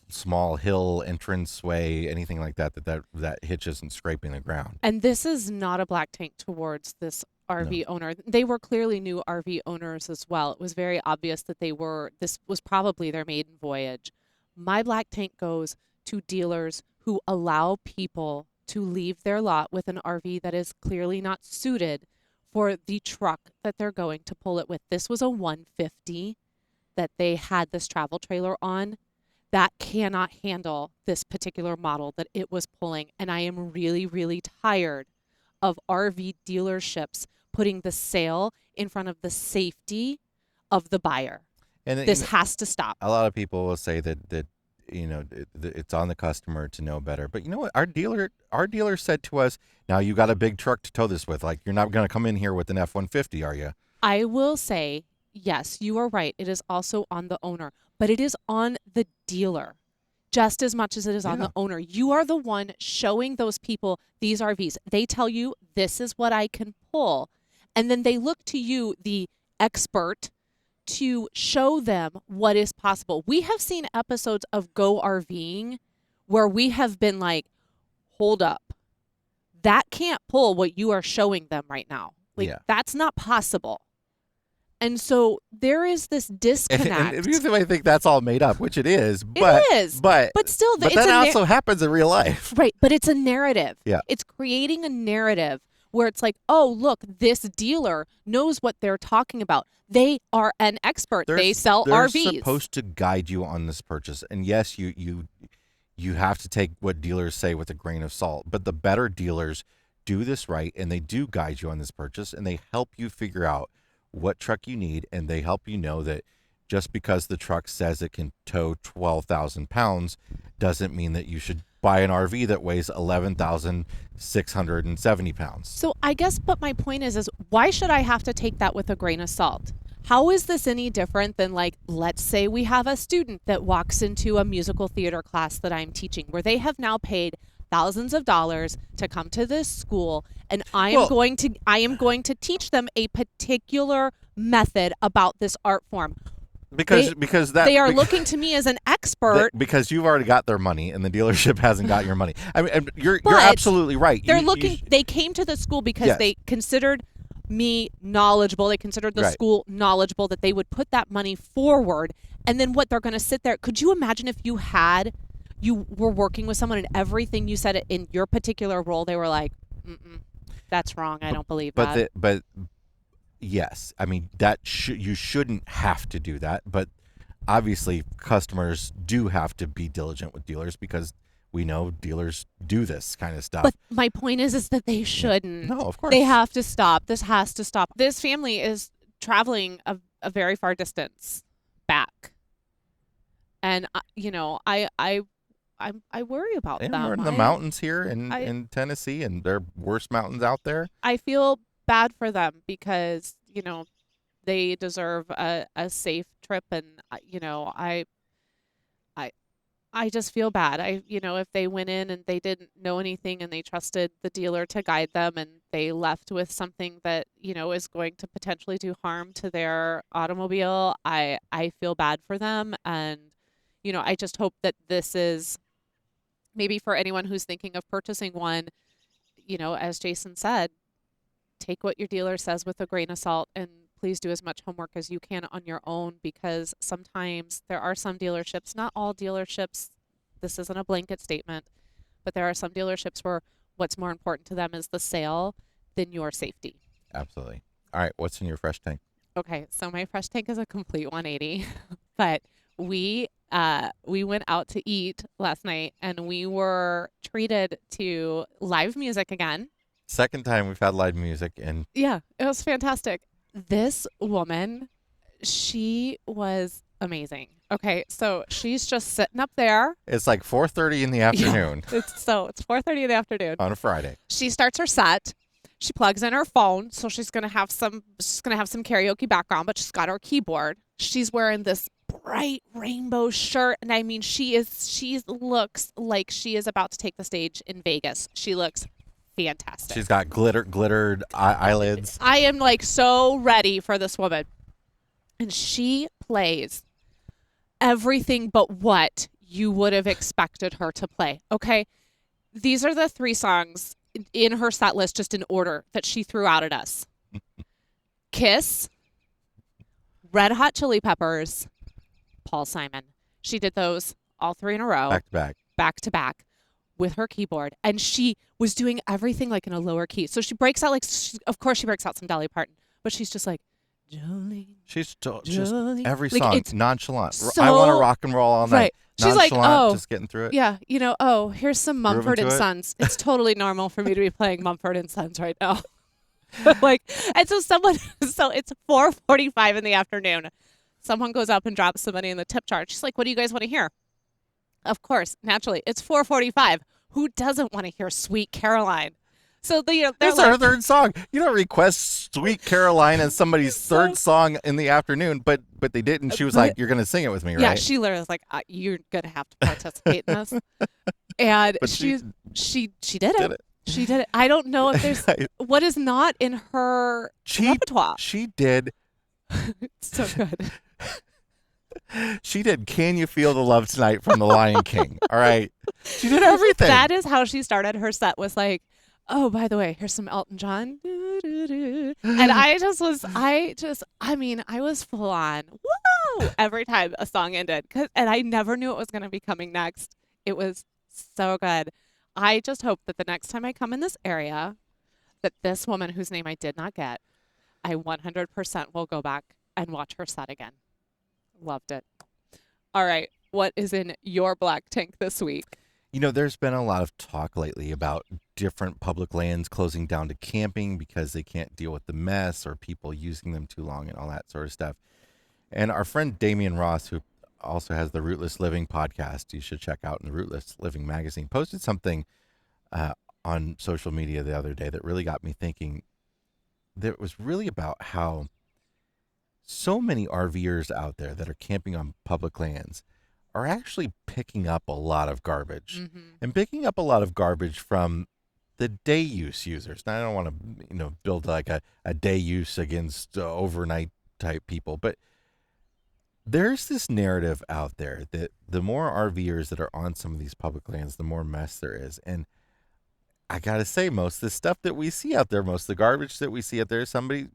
[SPEAKER 1] small hill entranceway, anything like that hitch isn't scraping the ground.
[SPEAKER 2] And this is not a black tank towards this RV owner. They were clearly new RV owners as well. It was very obvious that this was probably their maiden voyage. My black tank goes to dealers who allow people to leave their lot with an RV that is clearly not suited for the truck that they're going to pull it with. This was a 150 that they had this travel trailer on that cannot handle this particular model that it was pulling. And I am really, really tired of RV dealerships putting the sale in front of the safety of the buyer. And this has to stop.
[SPEAKER 1] A lot of people will say that it's on the customer to know better. But you know what? Our dealer said to us, now you got a big truck to tow this with. Like, you're not going to come in here with an F-150, are you?
[SPEAKER 2] I will say, yes, you are right. It is also on the owner, but it is on the dealer just as much as it is on
[SPEAKER 1] Yeah.
[SPEAKER 2] the owner. You are the one showing those people these RVs. They tell you, this is what I can pull. And then they look to you, the expert, to show them what is possible. We have seen episodes of Go RVing where we have been like, hold up. That can't pull what you are showing them right now. Like,
[SPEAKER 1] Yeah.
[SPEAKER 2] that's not possible. And so there is this disconnect.
[SPEAKER 1] And even if I think that's all made up, which it is, but
[SPEAKER 2] it is.
[SPEAKER 1] but
[SPEAKER 2] Still,
[SPEAKER 1] but that also happens in real life.
[SPEAKER 2] Right, but it's a narrative.
[SPEAKER 1] Yeah.
[SPEAKER 2] It's creating a narrative where it's like, oh, look, this dealer knows what they're talking about. They are an expert. They sell
[SPEAKER 1] they're
[SPEAKER 2] RVs.
[SPEAKER 1] They're supposed to guide you on this purchase. And yes, you have to take what dealers say with a grain of salt. But the better dealers do this right, and they do guide you on this purchase, and they help you figure out what truck you need, and they help you know that just because the truck says it can tow 12,000 pounds doesn't mean that you should buy an RV that weighs 11,670 pounds.
[SPEAKER 2] So I guess, but my point is why should I have to take that with a grain of salt? How is this any different than, like, let's say we have a student that walks into a musical theater class that I'm teaching where they have now paid thousands of dollars to come to this school, and I am going to teach them a particular method about this art form.
[SPEAKER 1] Because
[SPEAKER 2] they are looking to me as an expert.
[SPEAKER 1] Because you've already got their money and the dealership hasn't got your money. I mean, you're absolutely right.
[SPEAKER 2] They came to the school because they considered me knowledgeable. They considered the school knowledgeable, that they would put that money forward. And then what, they're going to sit there. Could you imagine if you were working with someone and everything you said in your particular role, they were like, that's wrong. I don't believe that.
[SPEAKER 1] But yes, I mean, you shouldn't have to do that. But obviously, customers do have to be diligent with dealers because we know dealers do this kind of stuff.
[SPEAKER 2] But my point is that they shouldn't.
[SPEAKER 1] No, of course.
[SPEAKER 2] They have to stop. This has to stop. This family is traveling a very far distance back. And, I worry about them.
[SPEAKER 1] We're in the mountains here in Tennessee, and there are worse mountains out there.
[SPEAKER 2] I feel bad for them because, they deserve a safe trip. And, I just feel bad. If they went in and they didn't know anything and they trusted the dealer to guide them and they left with something that, is going to potentially do harm to their automobile, I feel bad for them. And, I just hope that this is maybe for anyone who's thinking of purchasing one, as Jason said, take what your dealer says with a grain of salt, and please do as much homework as you can on your own, because sometimes there are some dealerships, not all dealerships, this isn't a blanket statement, but there are some dealerships where what's more important to them is the sale than your safety.
[SPEAKER 1] Absolutely. All right, what's in your fresh tank?
[SPEAKER 2] Okay, so my fresh tank is a complete 180, but we went out to eat last night and we were treated to live music again.
[SPEAKER 1] Second time we've had live music, and
[SPEAKER 2] yeah, it was fantastic. This woman, she was amazing. Okay, so she's just sitting up there.
[SPEAKER 1] It's like 4:30 in the afternoon.
[SPEAKER 2] Yeah, it's 4:30 in the afternoon
[SPEAKER 1] on a Friday.
[SPEAKER 2] She starts her set. She plugs in her phone, so she's gonna have some karaoke background, but she's got her keyboard. She's wearing this bright rainbow shirt, and I mean, she looks like she is about to take the stage in Vegas. She looks fantastic.
[SPEAKER 1] She's got glittered eyelids.
[SPEAKER 2] I am like so ready for this woman. And she plays everything but what you would have expected her to play. Okay. These are the 3 songs in her set list, just in order that she threw out at us. Kiss, Red Hot Chili Peppers, Paul Simon. She did those all 3 in a row. Back to back. With her keyboard, and she was doing everything like in a lower key. So she breaks out of course she breaks out some Dolly Parton, but she's just like, Jolene.
[SPEAKER 1] She's just every song like, nonchalant.
[SPEAKER 2] So,
[SPEAKER 1] I want to rock and roll all night.
[SPEAKER 2] Right. She's like,
[SPEAKER 1] just getting through it.
[SPEAKER 2] Yeah, here's some Mumford and Sons. It's totally normal for me to be playing Mumford and Sons right now. And so it's 4:45 in the afternoon. Someone goes up and drops some money in the tip jar. She's like, what do you guys want to hear? Of course, naturally, it's 4:45. Who doesn't want to hear Sweet Caroline? So they're
[SPEAKER 1] It's our
[SPEAKER 2] like,
[SPEAKER 1] third song. You don't request Sweet Caroline as somebody's
[SPEAKER 2] so,
[SPEAKER 1] third song in the afternoon, but they didn't. She was like,
[SPEAKER 2] but
[SPEAKER 1] "You're gonna sing it with me,
[SPEAKER 2] yeah,
[SPEAKER 1] right?"
[SPEAKER 2] she literally was like, "You're gonna have to participate in this," and
[SPEAKER 1] But
[SPEAKER 2] she did
[SPEAKER 1] did
[SPEAKER 2] it.
[SPEAKER 1] it.
[SPEAKER 2] She did it. I don't know if there's what is not in her
[SPEAKER 1] she
[SPEAKER 2] repertoire.
[SPEAKER 1] she did
[SPEAKER 2] It's so good.
[SPEAKER 1] she did "Can You Feel the Love Tonight" from The Lion King. All right, she did everything.
[SPEAKER 2] That is how she started her set. Was like, oh, by the way, here's some Elton John. And I mean, I was full on, woo, every time a song ended. And I never knew it was going to be coming next. It was so good. I just hope that the next time I come in this area, that this woman whose name I did not get, I 100% will go back and watch her set again. Loved it. All right. What is in your black tank this week?
[SPEAKER 1] There's been a lot of talk lately about different public lands closing down to camping because they can't deal with the mess or people using them too long and all that sort of stuff. And our friend Damian Ross, who also has the Rootless Living podcast, you should check out in the Rootless Living magazine, posted something on social media the other day that really got me thinking. That it was really about how so many RVers out there that are camping on public lands are actually picking up a lot of garbage and picking up a lot of garbage from the day use users. Now, I don't want to, build like a day use against overnight type people, but there's this narrative out there that the more RVers that are on some of these public lands, the more mess there is. And I got to say, most of the stuff that we see out there, most of the garbage that we see out there is somebody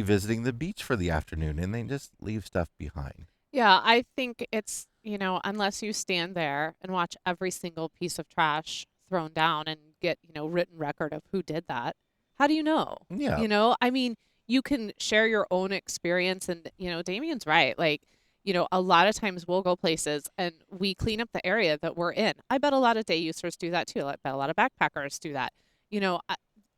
[SPEAKER 1] visiting the beach for the afternoon and they just leave stuff behind.
[SPEAKER 2] Yeah, I think it's, unless you stand there and watch every single piece of trash thrown down and get, written record of who did that, how do you know?
[SPEAKER 1] Yeah.
[SPEAKER 2] I mean, you can share your own experience and, Damien's right. Like, a lot of times we'll go places and we clean up the area that we're in. I bet a lot of day users do that too. I bet a lot of backpackers do that.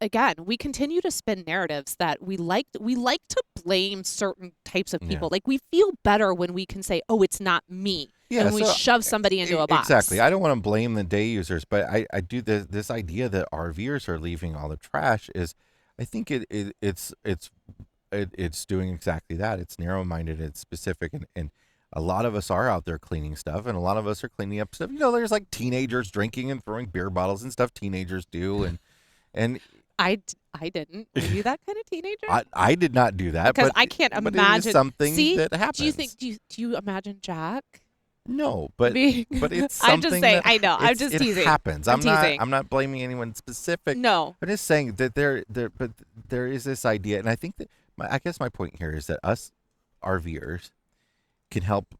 [SPEAKER 2] Again, we continue to spin narratives that we like to blame certain types of people.
[SPEAKER 1] Yeah.
[SPEAKER 2] Like we feel better when we can say, "Oh, it's not me."
[SPEAKER 1] Yeah,
[SPEAKER 2] and we shove somebody into a box.
[SPEAKER 1] Exactly. I don't want to blame the day users, but I do this idea that RVers are leaving all the trash is, I think it's doing exactly that. It's narrow-minded, it's specific, and a lot of us are out there cleaning stuff, and a lot of us are cleaning up stuff. There's like teenagers drinking and throwing beer bottles and stuff teenagers do, and
[SPEAKER 2] I didn't. Were you that kind of teenager?
[SPEAKER 1] I did not do that,
[SPEAKER 2] because
[SPEAKER 1] but
[SPEAKER 2] I can't
[SPEAKER 1] but
[SPEAKER 2] imagine.
[SPEAKER 1] it is something
[SPEAKER 2] See,
[SPEAKER 1] that happens.
[SPEAKER 2] do you imagine Jack?
[SPEAKER 1] No, but it's something
[SPEAKER 2] I'm just saying.
[SPEAKER 1] that
[SPEAKER 2] I know. I'm just
[SPEAKER 1] it
[SPEAKER 2] teasing.
[SPEAKER 1] happens.
[SPEAKER 2] I'm teasing.
[SPEAKER 1] I'm not blaming anyone specific.
[SPEAKER 2] No.
[SPEAKER 1] I'm just saying that but there is this idea, and I think that I guess my point here is that us RVers can help.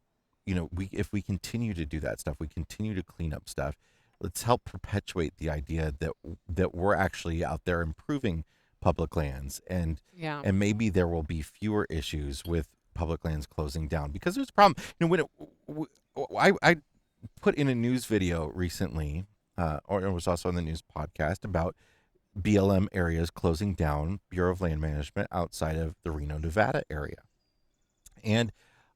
[SPEAKER 1] If we continue to do that stuff, we continue to clean up stuff. Let's help perpetuate the idea that we're actually out there improving public lands, and maybe there will be fewer issues with public lands closing down because there's a problem. I put in a news video recently, or it was also on the news podcast about BLM areas closing down, Bureau of Land Management, outside of the Reno, Nevada area. And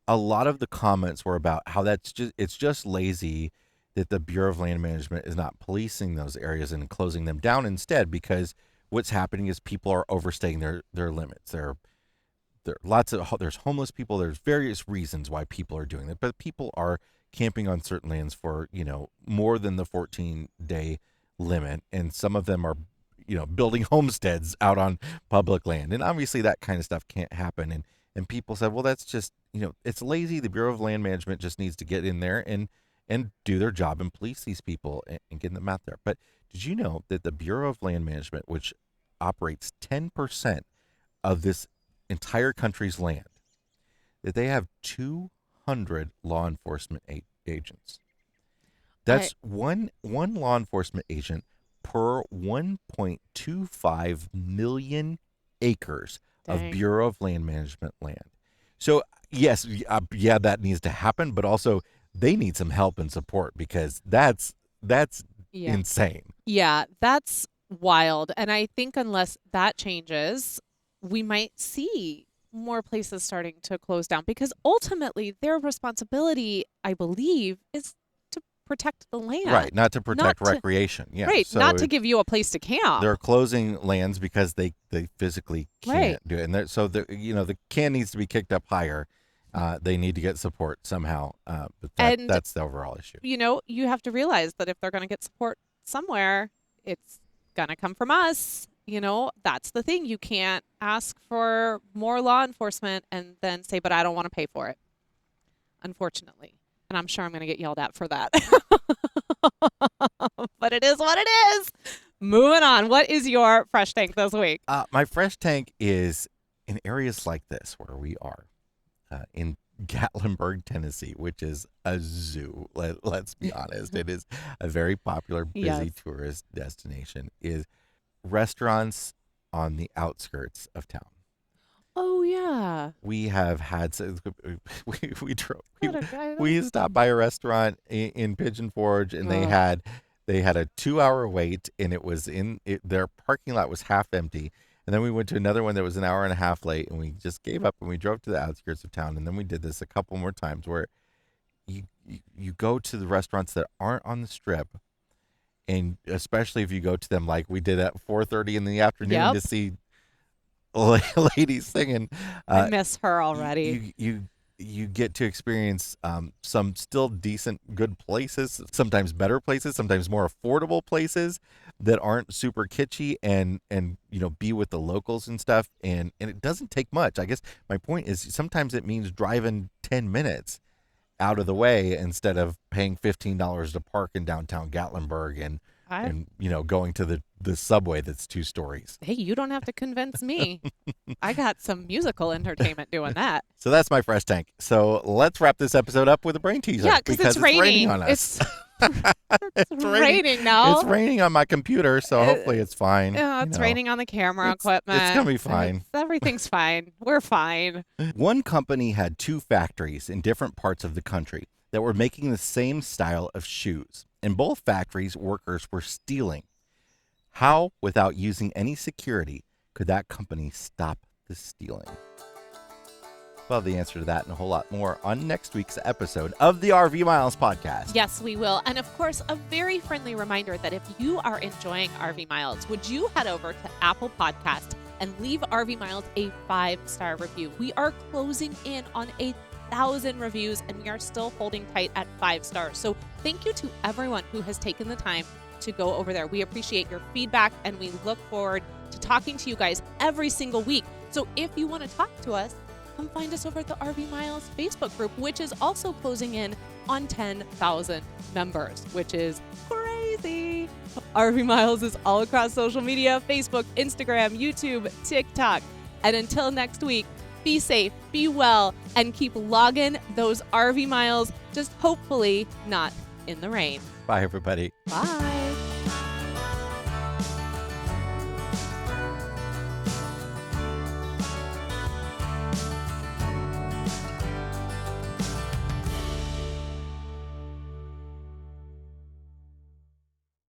[SPEAKER 1] a lot of the comments were about how it's just lazy that the Bureau of Land Management is not policing those areas and closing them down instead, because what's happening is people are overstaying their limits. There's homeless people. There's various reasons why people are doing that, but people are camping on certain lands for, more than the 14-day limit. And some of them are, building homesteads out on public land. And obviously that kind of stuff can't happen. And people said, well, that's just, it's lazy. The Bureau of Land Management just needs to get in there and do their job and police these people and get them out there. But did you know that the Bureau of Land Management, which operates 10% of this entire country's land, that they have 200 law enforcement agents? That's one law enforcement agent per 1.25 million acres of Bureau of Land Management land. So yes, that needs to happen, but also they need some help and support, because that's insane.
[SPEAKER 2] Yeah, that's wild. And I think unless that changes, we might see more places starting to close down, because ultimately their responsibility, I believe, is to protect the land.
[SPEAKER 1] Right, not to protect recreation. Yeah,
[SPEAKER 2] right,
[SPEAKER 1] so
[SPEAKER 2] not to give you a place to camp.
[SPEAKER 1] They're closing lands because they physically can't do it, and so the can needs to be kicked up higher. They need to get support somehow, but that's the overall issue.
[SPEAKER 2] You have to realize that if they're going to get support somewhere, it's going to come from us. That's the thing. You can't ask for more law enforcement and then say, but I don't want to pay for it, unfortunately. And I'm sure I'm going to get yelled at for that. But it is what it is. Moving on. What is your fresh tank this week?
[SPEAKER 1] My fresh tank is in areas like this where we are, in Gatlinburg, Tennessee, which is a zoo. Let's be honest. It is a very popular, busy tourist destination. Is restaurants on the outskirts of town.
[SPEAKER 2] Oh yeah.
[SPEAKER 1] We have had we stopped by a restaurant in Pigeon Forge, and they had a 2-hour wait, and their parking lot was half empty. And then we went to another one that was an hour and a half late, and we just gave up and we drove to the outskirts of town. And then we did this a couple more times where you go to the restaurants that aren't on the strip, and especially if you go to them like we did at 4:30 in the afternoon to see ladies singing.
[SPEAKER 2] I miss her already.
[SPEAKER 1] You get to experience some still decent, good places, sometimes better places, sometimes more affordable places that aren't super kitschy, and be with the locals and stuff. And it doesn't take much. I guess my point is sometimes it means driving 10 minutes out of the way instead of paying $15 to park in downtown Gatlinburg and going to the subway that's 2 stories.
[SPEAKER 2] Hey, you don't have to convince me. I got some musical entertainment doing that.
[SPEAKER 1] So that's my fresh tank. So let's wrap this episode up with a brain teaser.
[SPEAKER 2] Yeah, because it's raining
[SPEAKER 1] on us.
[SPEAKER 2] It's raining now.
[SPEAKER 1] It's raining on my computer, so hopefully it's fine.
[SPEAKER 2] Yeah, it's raining on the camera equipment.
[SPEAKER 1] It's going to be fine.
[SPEAKER 2] Everything's fine. We're fine.
[SPEAKER 1] One company had 2 factories in different parts of the country that were making the same style of shoes. In both factories, workers were stealing. How, without using any security, could that company stop the stealing? We'll have the answer to that and a whole lot more on next week's episode of the RV Miles podcast.
[SPEAKER 2] Yes, we will. And of course, a very friendly reminder that if you are enjoying RV Miles, would you head over to Apple Podcast and leave RV Miles a 5-star review? We are closing in on 1,000 reviews, and we are still holding tight at 5 stars. So thank you to everyone who has taken the time to go over there. We appreciate your feedback, and we look forward to talking to you guys every single week. So if you want to talk to us, come find us over at the RV Miles Facebook group, which is also closing in on 10,000 members, which is crazy. RV Miles is all across social media: Facebook, Instagram, YouTube, TikTok. And until next week, be safe, be well, and keep logging those RV miles, just hopefully not in the rain.
[SPEAKER 1] Bye, everybody.
[SPEAKER 2] Bye.